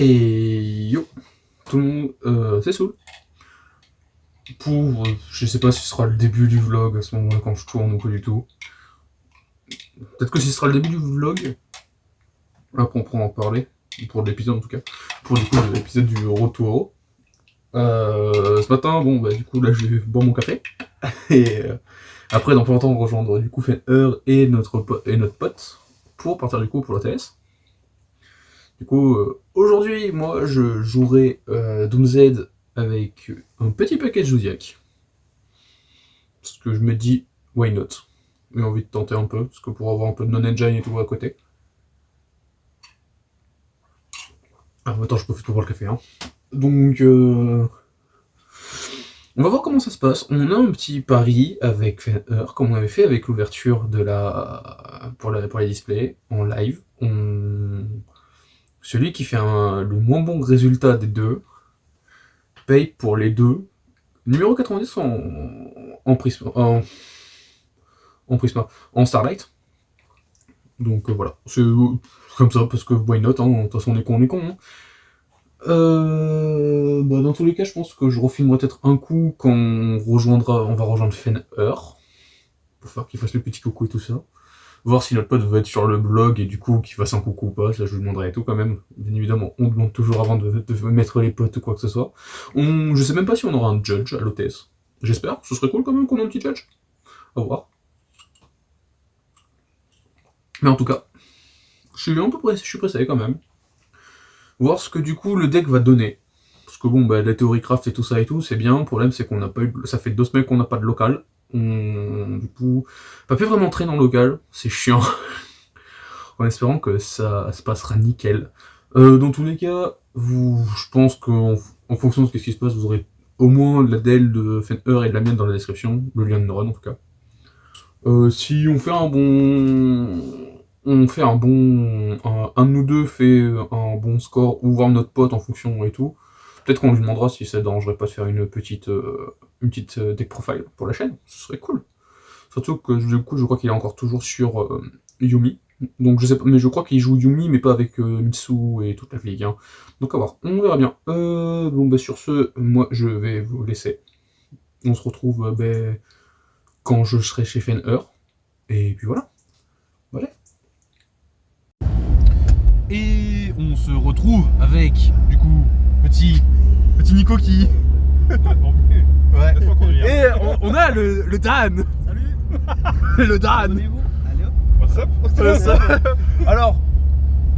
Et yo, tout le monde, c'est Soul. Pour, je sais pas si ce sera le début du vlog à ce moment-là quand je tourne ou pas du tout. Peut-être que ce sera le début du vlog. Après on pourra en parler, pour l'épisode en tout cas. Pour du coup l'épisode du retour. Ce matin, bon bah du coup là je vais boire mon café. Et après dans pas longtemps on va rejoindre du coup Fenner et notre pote pour partir du coup pour l'OTS. Du coup, aujourd'hui, moi, je jouerai Doomsday avec un petit paquet de Zodiac. Parce que je me dis, why not? J'ai envie de tenter un peu, parce que pour avoir un peu de non-engine et tout à côté. Alors, attends, je profite pour boire le café, hein. Donc, on va voir comment ça se passe. On a un petit pari avec Fenner, comme on avait fait avec l'ouverture de pour les displays, en live. Celui qui fait le moins bon résultat des deux paye pour les deux. Numéro 90 en Prisma. En Starlight. Donc voilà. C'est comme ça, parce que why not, hein. De toute façon on est con. Hein. Dans tous les cas, je pense que je refilmerai peut-être un coup quand on va rejoindre Fenner. Pour faire qu'il fasse le petit coucou et tout ça. Voir si notre pote veut être sur le blog et du coup qu'il fasse un coucou ou pas, ça je lui demanderai et tout quand même. Bien évidemment, on demande toujours avant de mettre les potes ou quoi que ce soit. Je sais même pas si on aura un judge à l'OTS. J'espère, ce serait cool quand même qu'on ait un petit judge. À voir. Mais en tout cas, je suis pressé quand même. Voir ce que du coup le deck va donner. Parce que bon, bah la théorie craft et tout ça et tout, c'est bien. Le problème c'est qu'on n'a pas eu. Ça fait 2 semaines qu'on n'a pas de local. Du coup, pas pu vraiment traîner en local, c'est chiant. En espérant que ça se passera nickel. Dans tous les cas, je pense qu'en fonction de ce qui se passe, vous aurez au moins la DL de Fenner et de la mienne dans la description, le lien de run en tout cas. Si on fait un de nous deux fait un bon score, ou voir notre pote en fonction et tout, peut-être qu'on lui demandera si ça dérangerait pas de faire une petite deck profile pour la chaîne, ce serait cool. Surtout que du coup, je crois qu'il est encore toujours sur Yumi. Donc je sais pas, mais je crois qu'il joue Yumi, mais pas avec Mitsu et toute la ligue. Hein. Donc à voir, on verra bien. Sur ce, moi je vais vous laisser. On se retrouve quand je serai chez Fenner. Et puis voilà. Voilà. Et on se retrouve avec, du coup, petit Nico qui... Ouais. Et on a le Dan. Salut. Le Dan. Allez hop. What's up. Alors,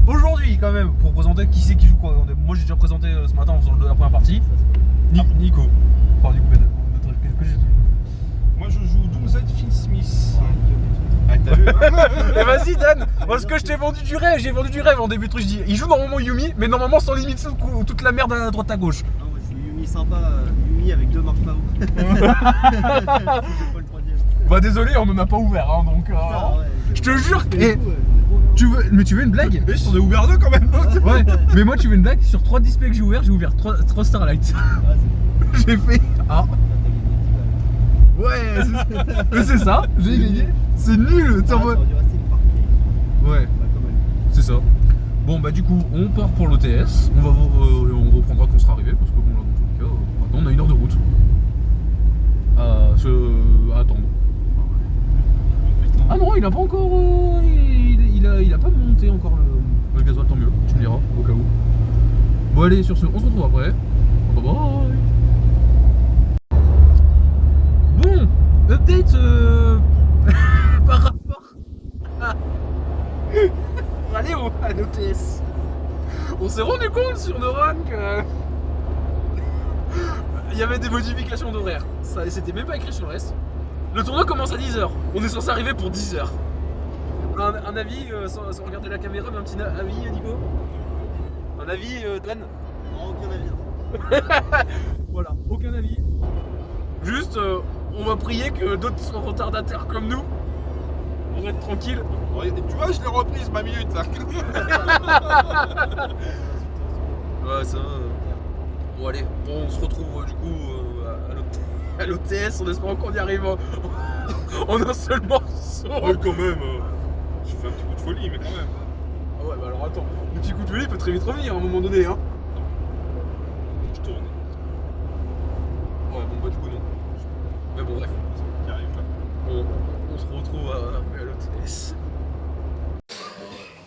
aujourd'hui quand même, pour présenter qui c'est qui joue quoi. Moi j'ai déjà présenté ce matin en faisant la première partie. Nico. Enfin du coup, que j'ai dit. Moi je joue Doomsday Phil Smith. Ah, t'as vu Et vas-y Dan, parce que je t'ai vendu du rêve, j'ai vendu du rêve en début de truc. Je dis, il joue normalement Yumi, mais normalement sans limite ou toute la merde à droite à gauche. Non, moi je joue Yumi sympa, Yumi avec 2 marches Mao. J'ai pas le troisième. Bah désolé, on en a pas ouvert, hein, donc. Ah, ouais, Je te jure. Et Tu veux une blague? Mais j'en ai ouvert 2 quand même. Ouais, mais moi tu veux une blague? Sur 3 displays que j'ai ouvert 3 Starlight. Ah, c'est J'ai fait. Ah. t'as gagné 10 balles. Ouais, mais c'est ça, j'ai gagné. C'est nul, Ah, ça aurait dû rester une partie. Ouais, Bah, comme elle. c'est ça. Bon bah du coup, on part pour l'OTS. On reprendra quand on sera arrivé, parce que bon là dans tous les cas, maintenant on a 1 heure de route. À attendre. Ah non, il a pas encore. Il a pas monté encore le gasoil, tant mieux, tu me diras, au cas où. Bon allez, sur ce, on se retrouve après. Bye bye. Bon, update par rapport pour aller à l'OTS. On s'est rendu compte sur nos runs que il y avait des modifications d'horaire. Ça, c'était même pas écrit sur le reste. Le tournoi commence à 10h. On est censé arriver pour 10h. Un avis, sans regarder la caméra, mais un petit avis, Nico? Un avis, Dan? Non, aucun avis. Voilà, aucun avis. Juste, on va prier que d'autres soient retardataires comme nous. On va être tranquille. Ouais, tu vois, je l'ai reprise ma minute là. Ouais, ça va. Bon, allez, bon, on se retrouve du coup à l'OTS en espérant qu'on y arrive en un seul morceau. Ouais, quand même. J'ai fait un petit coup de folie, mais quand même. Ah ouais, bah alors attends, le petit coup de folie peut très vite revenir à un moment donné, hein. Bah, du coup, non. Mais bon, bref. Qui arrive là. On se retrouve à l'OTS.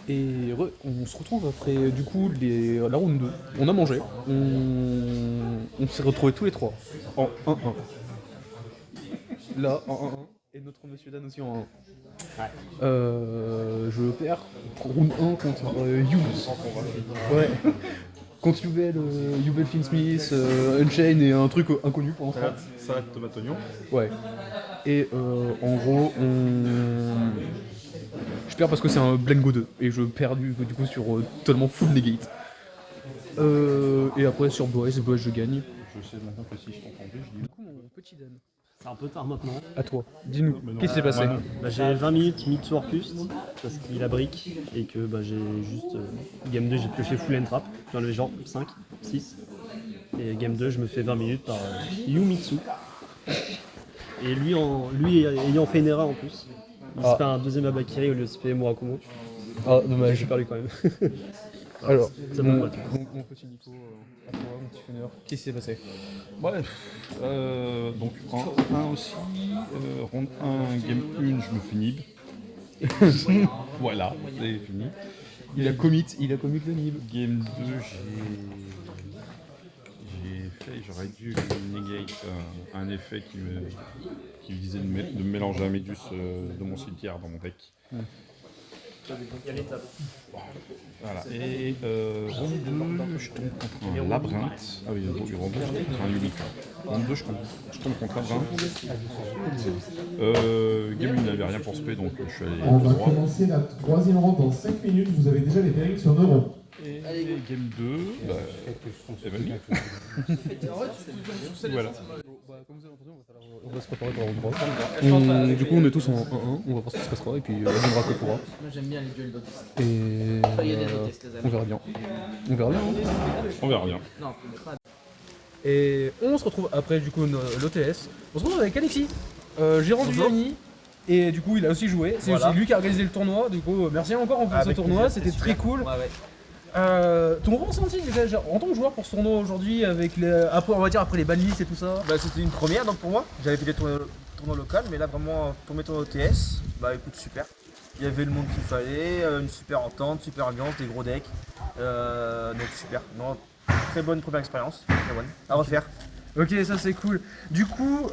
Et on se retrouve après du coup la round 2. On a mangé, on s'est retrouvés tous les trois en 1-1. Là, en 1-1. Et notre monsieur Dan aussi en 1-1. Je perds round 1 contre You. Ouais. Contre Yubel Finsmith, Unchained et un truc inconnu pour l'instant. Salade, tomate, oignon. Ouais. Et en gros, je perds parce que c'est un Blango 2 et je perds du coup sur totalement full negate. Et après sur Boris je gagne. Je sais maintenant que si je t'entends plus, je dis. Du coup, mon petit Dan. C'est un peu tard maintenant. À toi, dis-nous, Mais non. qu'est-ce qui s'est passé? Bah, j'ai 20 minutes mid to Orcust parce qu'il a brick et que bah, j'ai juste. Game 2, j'ai pioché full end trap. J'en avais genre 5, 6. Et game 2, je me fais 20 minutes par Yumitsu. Et lui ayant fait une erreur en plus. Il se fait un deuxième Abakiri au lieu de se faire Murakumo. Ah, dommage. J'ai perdu quand même. Alors, Ça mon, me va. mon petit Nico, à toi, mon petit funeur, qu'est-ce qui s'est passé? Bref, donc en 1 aussi, round 1, game 1, je me fais nib. Voilà, c'est fini. Il a commit le nib. Game 2, j'aurais dû negate un effet qui me disait de me mélanger un Médus de mon cimetière dans mon deck. Il y a l'étape. Voilà. Et round 2, je tombe contre un labyrinthe. Ah oui, round 2, je tombe contre un unique. Round 2, je tombe contre un labyrinthe. Game 1, il n'avait rien pour spé, donc je suis allé On tout va droit. commencer la troisième ronde dans 5 minutes. Vous avez déjà les pairings sur Neuron. Et game 2, bah, c'est Mamie. Voilà. Comme vous avez entendu, on va se préparer pour la round 3. Du coup, on est tous en 1-1, on va voir ce qui se passera et puis on verra que pourra. Moi j'aime bien les duels d'autistes. Et Il y a des autistes, les on amis. verra bien. On verra bien. Hein. On verra bien. Non, pas. Et on se retrouve après du coup l'OTS. On se retrouve avec Alexis, gérant du Yami. Et du coup, il a aussi joué. C'est Voilà. aussi lui qui a organisé le tournoi. Du coup, merci encore pour ce Avec tournoi. plaisir, C'était c'était très super. cool. Ouais, ouais. Ton ressenti déjà en tant que joueur pour ce tournoi aujourd'hui, avec après, on va dire après les banlists et tout ça. Bah, c'était une première donc pour moi. J'avais fait des tournois locaux, mais là vraiment pour mes tournois OTS, bah écoute super. Il y avait le monde qu'il fallait, une super entente, super ambiance, des gros decks. Donc super. Non, très bonne première expérience. Très bonne. À refaire. Ok, ça c'est cool. Du coup,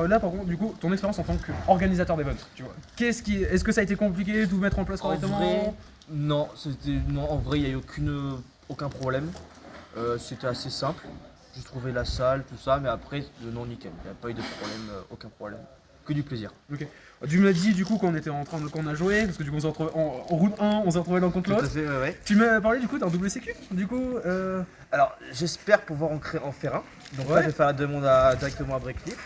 là par contre, du coup, ton expérience en tant qu'organisateur d'event, tu vois. Est-ce que ça a été compliqué de tout mettre en place correctement? Non, en vrai il n'y a eu aucun problème. C'était assez simple. J'ai trouvé la salle, tout ça, mais après non nickel. Il n'y a pas eu de problème, aucun problème. Que du plaisir. Ok. Tu m'as dit du coup quand on a joué, parce que du coup on s'est retrouvé en route 1, on s'est retrouvé l'un contre Tout à l'autre. fait, ouais. Tu m'as parlé du coup d'un double sécu, du coup. Alors j'espère pouvoir en faire un. Donc Ouais. là je vais faire la demande directement à Breakleaf,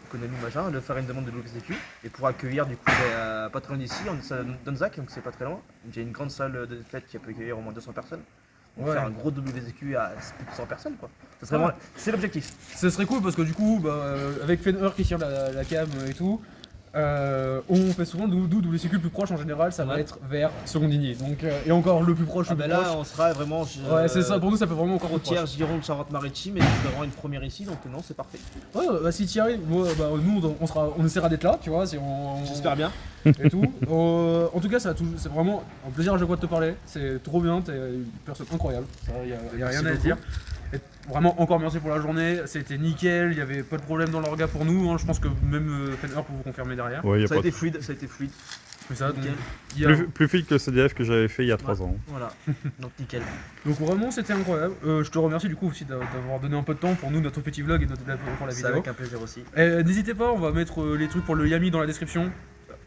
économie machin, de faire une demande de WCQ et pour accueillir du coup pas très loin d'ici, on est à Donzac, donc c'est pas très loin. J'ai une grande salle de fête qui peut accueillir au moins 200 personnes. Donc Ouais. faire un gros WCQ à plus de 100 personnes quoi. Ça serait Ouais. vraiment- c'est l'objectif. Ça serait cool parce que du coup, avec Fenner qui tire la cam et tout, on fait souvent double sécu le plus proche en général, ça va Ouais. être vers Secondigny. Donc, et encore le plus proche, Ah le bah plus là proche. on sera vraiment Ouais, c'est ça, pour nous ça peut vraiment encore plus proche. frontière Gironde Charente-Maritime et c'est vraiment une première ici donc non c'est parfait. Ouais, bah si tu y arrives, nous on essaiera d'être là, tu vois, si on. J'espère bien. Et tout. En tout cas, c'est vraiment un plaisir à chaque fois de te parler. C'est trop bien, t'es une personne incroyable. Il y a rien Merci à dire. Et vraiment, encore merci pour la journée. C'était nickel, il n'y avait pas de problème dans l'orga pour nous. Hein. Je pense que même Fenner peut vous confirmer derrière. Ouais, y a Ça a pas été fluide, ça a été fluide. C'est ça, donc, Nickel. il y a- plus fluide que le CDF que j'avais fait il y a 3 ans. Voilà, donc nickel. donc vraiment, c'était incroyable. Je te remercie du coup aussi d'avoir donné un peu de temps pour nous, notre petit vlog et pour la C'est vidéo. avec un plaisir aussi. N'hésitez pas, on va mettre les trucs pour le Yami dans la description.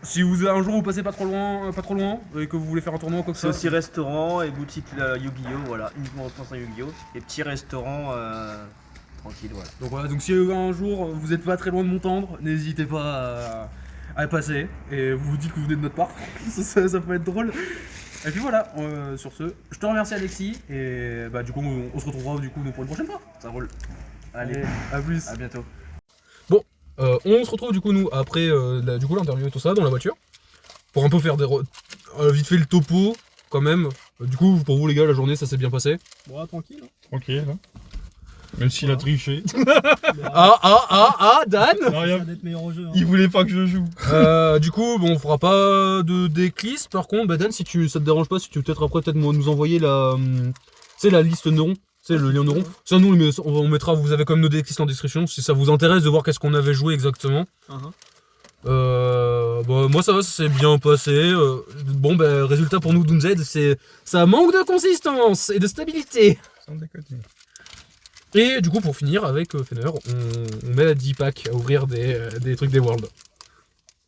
Si vous un jour vous passez pas trop loin et que vous voulez faire un tournoi ou quoi que C'est ce soit. aussi restaurant et boutique Yu-Gi-Oh! Voilà, uniquement au sens Yu-Gi-Oh! Et petit restaurant tranquille, voilà. Donc voilà, donc si un jour vous êtes pas très loin de Montendre, n'hésitez pas à passer et vous vous dites que vous venez de notre part, ça peut être drôle. Et puis voilà, sur ce, je te remercie Alexis et bah du coup on se retrouvera du coup pour une prochaine fois. Ça roule. Allez, à plus. à bientôt. On se retrouve du coup nous après l'interview et tout ça dans la voiture pour un peu faire vite fait le topo quand même. Du coup pour vous les gars la journée ça s'est bien passé. Bon, tranquille. Tranquille. Même s'il a triché. Dan Non, Ça d'être meilleur au jeu. Hein. il voulait pas que je joue. Du coup, bon, on fera pas de decklist. Par contre, Dan, si ça te dérange pas, si tu veux peut-être après nous envoyer la liste neuron. C'est le lien neuron. Ça, nous, on mettra, vous avez comme nos decklists en description si ça vous intéresse de voir qu'est-ce qu'on avait joué exactement. Moi, ça va, ça s'est bien passé. Résultat pour nous, Doomsday, ça manque de consistance et de stabilité. Sans déconner. Et du coup, pour finir avec Fenner, on met la 10 packs à ouvrir des trucs des Worlds.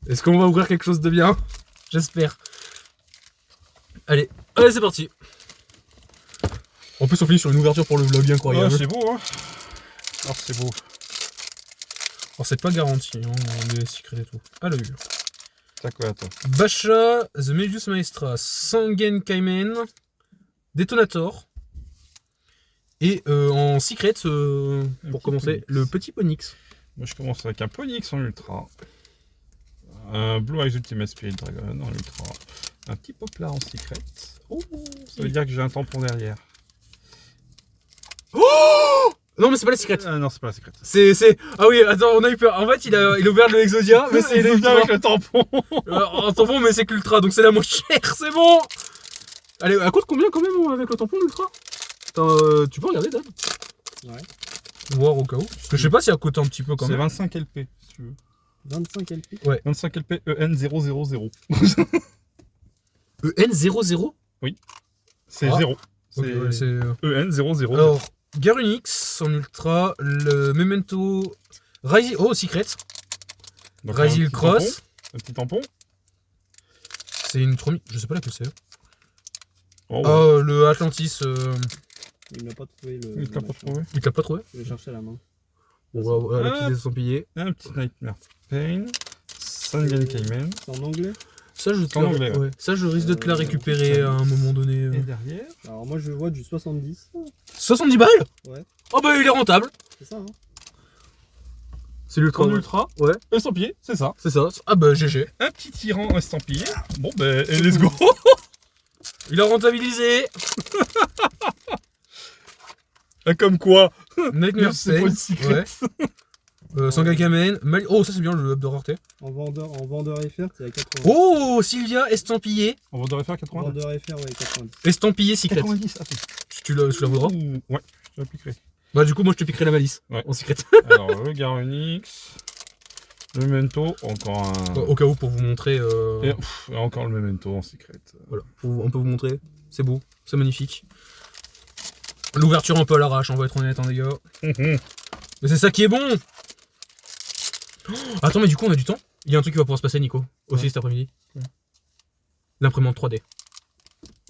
Est-ce qu'on va ouvrir quelque chose de bien? J'espère. Allez, c'est parti. En plus, on finit sur une ouverture pour le vlog incroyable. Ouais, c'est beau, hein. Alors, c'est beau. Alors, c'est pas garanti, hein, les secrets et tout. Alors, T'as quoi, toi? Basha, The Medius Maestra, Sangen Kaimen, Detonator. Et en secret, pour commencer, Ponix. le petit Ponix. Moi, je commence avec un Ponix en ultra. Un Blue Eyes Ultimate Spirit Dragon en ultra. Un petit Poplar en secret. Oh, ça veut dire que j'ai un tampon derrière. Non, mais c'est pas la secret. Non, c'est pas la secret. Ah oui, attends, on a eu peur. En fait, il a ouvert le Exodia, mais c'est l'ultra. avec le tampon. Un tampon, mais c'est que l'ultra, donc c'est la moins chère, c'est bon. Allez, elle coûte combien quand même avec le tampon l'ultra? Tu peux regarder, Dan? Ouais. Voir au cas où. Parce que je sais pas si elle coûte un petit peu quand C'est même. 25 LP, si tu veux. 25 LP. 25 LP EN000. EN00? C'est Ah. 0. Ok, C'est ouais, c'est. EN000. Alors, Garunix en ultra, le Memento. Secret. Donc, Rysil un petit Cross. tampon, un petit tampon. C'est une 3000. Je sais pas laquelle c'est. Oh, ouais. Le Atlantis. Il l'a pas trouvé le. Il t'a pas trouvé. Il te l'a pas trouvé? Je vais chercher à la main. On va la petite estampillée. Un petit Nightmare Pain. Sangen Kaimen. C'est en anglais. Ça, je En anglais, ouais. Ça, je risque de te la récupérer à un moment donné. Et derrière. Alors moi je vois du 70. 70 balles? Ouais. Oh bah il est rentable. C'est ça, hein. C'est l'ultra. En ultra. Ouais, Estampillé, c'est ça. c'est ça. Ah bah GG. Un petit tyran estampillé. Bon, ben, et let's go. Il a rentabilisé. Comme quoi. Nightmare C'est pas une Pain. secret. Ouais. Sangakamen. Oh, ça c'est bien le up de rareté. En vendeur FR, t'es à 80. Oh, Sylvia estampillé. On va devoir faire 80. Vendeur FR, ouais, 90. Estampillé secret. 90, attends. Tu la voudras? Ouais, je l'appliquerai. Bah du coup moi je te piquerai la malice. Ouais. En secret. Alors, le Garunix. Le Memento, encore un. Au cas où pour vous montrer. Et encore le Memento en secret. Voilà, on peut vous montrer. C'est beau, c'est magnifique. L'ouverture un peu à l'arrache, on va être honnête, hein, les gars. Mais c'est ça qui est bon. Oh, attends, mais du coup on a du temps. Il y a un truc qui va pouvoir se passer, Nico, aussi cet après-midi. Ouais. L'imprimante 3D.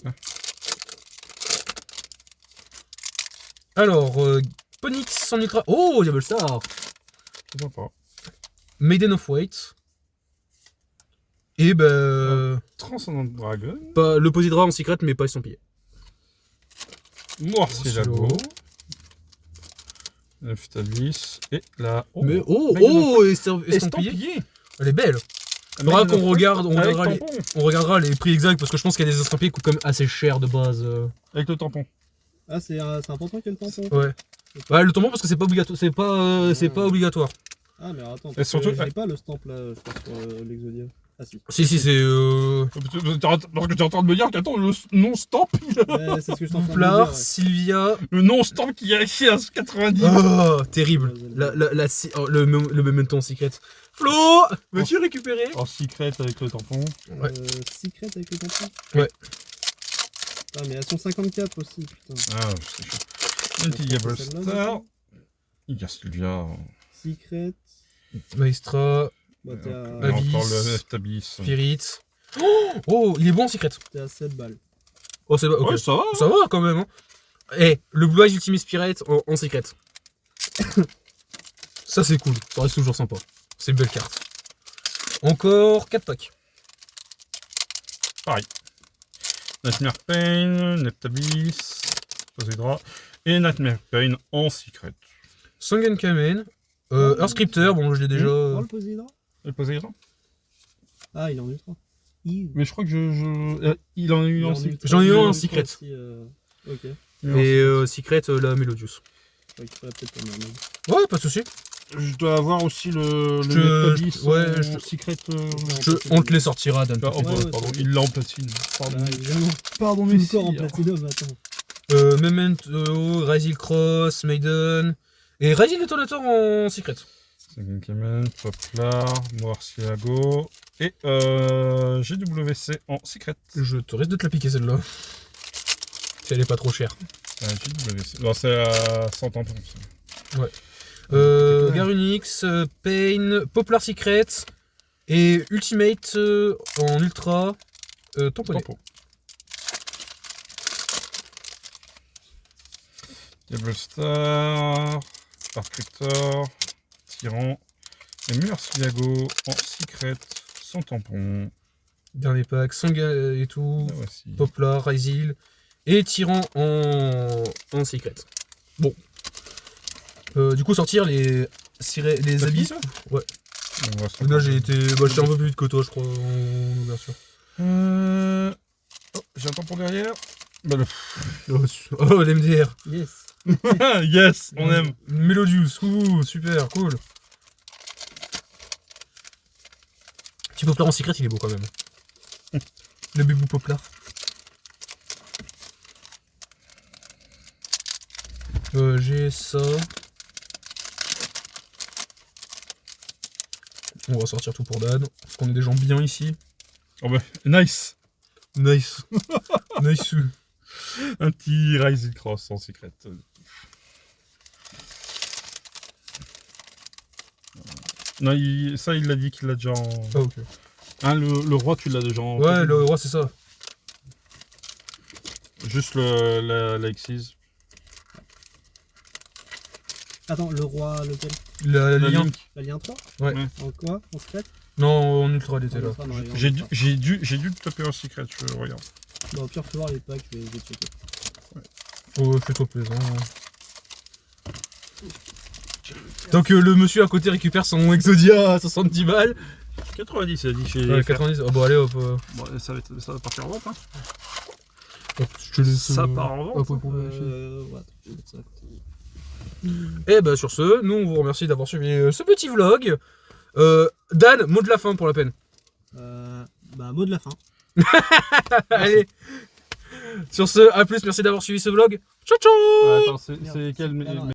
Ouais. Alors, Ponix en ultra. Oh, Diable Star. C'est sympa. Maiden of White. Et Transcendant Dragon. le Posidra en secret, mais pas estampillé. Morcielago. Neftalis. Et là. Oh, Mais estampillé. estampillé. Elle est belle. Un Faudra Maiden qu'on of regarde, White avec on tampon. regardera les prix exacts parce que je pense qu'il y a des estampillés qui coûtent quand même assez cher de base. Avec le tampon. Ah, c'est important qu'il y ait le tampon. Ouais. Ouais, le tampon parce que c'est pas obligatoire. C'est pas obligatoire. Ah, mais attends, Et parce surtout- que j'ai pas le stamp là, je pense, sur l'Exodia. Ah, si. Si, c'est. Parce que t'es en train de me dire qu'attends, le non-stamp, Ouais, c'est ce que je suis en train de Pouplar, dire. Ouais. Sylvia. le non-stamp qui a écrit à 90. Oh, terrible. Le Memento en secret. Flo, veux-tu récupérer? En secret avec le tampon. Ouais. Secret avec le tampon. Ouais. Ah, mais elles sont 54 aussi, putain. Ah, c'est chaud. Un petit Diable Star. Il y a Sylvia. Secret. Maestra, Bah, Et t'es Avis. encore le Neftabis. Spirit. Oh, il est bon en secret. à 7 balles. Oh, c'est ok. Ouais, ça va. Ça va quand même. Hein. Eh, le Blue Eyes Ultimate Spirit en secret. Ça c'est cool, ça reste toujours sympa. C'est une belle carte. Encore 4 packs. Nightmare Pain, Neftabis, Posidra et Nightmare Pain en secret. Sangen Kamen. Earthscripter, bon je l'ai déjà. Oh, le Posidra. Et Posidra. Ah, il est en ultra. Mais je crois que il en a eu en secret. J'en ai eu un en ultra secret. aussi, ok. Et secret la Melodius. Je récupérerai peut-être la mermaid. Ouais, pas de soucis. Je dois avoir aussi le Je Nectabis te- ouais, en je- secret. On te les sortira, Dan. Ah, oh, bah, ouais, pardon, c'est- il l'a en platine. Pardon. Bah, évidemment. Pardon, Tout mais le corps en platinum, attends. Memento, Rise Cross, Maiden. Et Rise Detonator en secret. Second Clement, Poplar, Morcielago et GWC en secret. Je te risque de te la piquer celle-là. Si elle est pas trop chère. GWC. Non, c'est à 100 tampons. ça. Garunix, Pain, Poplar Secret et Ultimate en ultra tamponné. Tampon. Diablo Star, Arcrector, Tyran et Murcielago en secret sans tampon. Dernier pack, Sanga et tout, Ah, voici. Poplar, Rysil et Tyran en secret. Bon. Du coup, sortir les T'as habits. fini ça Ouais. On va se Là, j'étais un peu plus vite que toi, je crois, en ouverture. Oh, j'ai un tampon derrière. Bah, Oh, l'MDR. Yes. yes, on aime. Melodius, ouh, super, cool. Petit Poplar en secret, il est beau quand même. Le bébou Poplar. J'ai ça. On va sortir tout pour Dan, parce qu'on est des gens bien ici. Oh bah, nice. Nice. Nice. Un petit Rising Cross en secret. Non, ça, il l'a dit qu'il l'a déjà en... Ah, ok. Hein, le roi, tu l'as déjà en... Ouais, le roi, c'est ça. Juste la Xyz. Attends, le roi, lequel? La La lien. Link. La lien 3? Ouais. En quoi? En secret? Non, en ultra, elle était là. Enfin, non, il est en J'ai ultra. dû le taper en secret, je regarde. Bon, au pire, fais voir les packs, je vais checker. Oh, fais-toi plaisir. Donc le monsieur à côté récupère son Exodia à 70 balles. 90, il a dit chez... Ouais, 90. Oh bah allez hop. Bon, ça va partir en vente, hein. Hop, je te laisse. Ça part en vente. Hop, pour vérifier. Ouais, attends, je vais mettre ça à côté. Et bah sur ce, nous on vous remercie d'avoir suivi ce petit vlog. Dan, mot de la fin pour la peine. Bah, mot de la fin. Allez. Sur ce, à plus, merci d'avoir suivi ce vlog. Ciao ciao. Attends, c'est quel... Alors,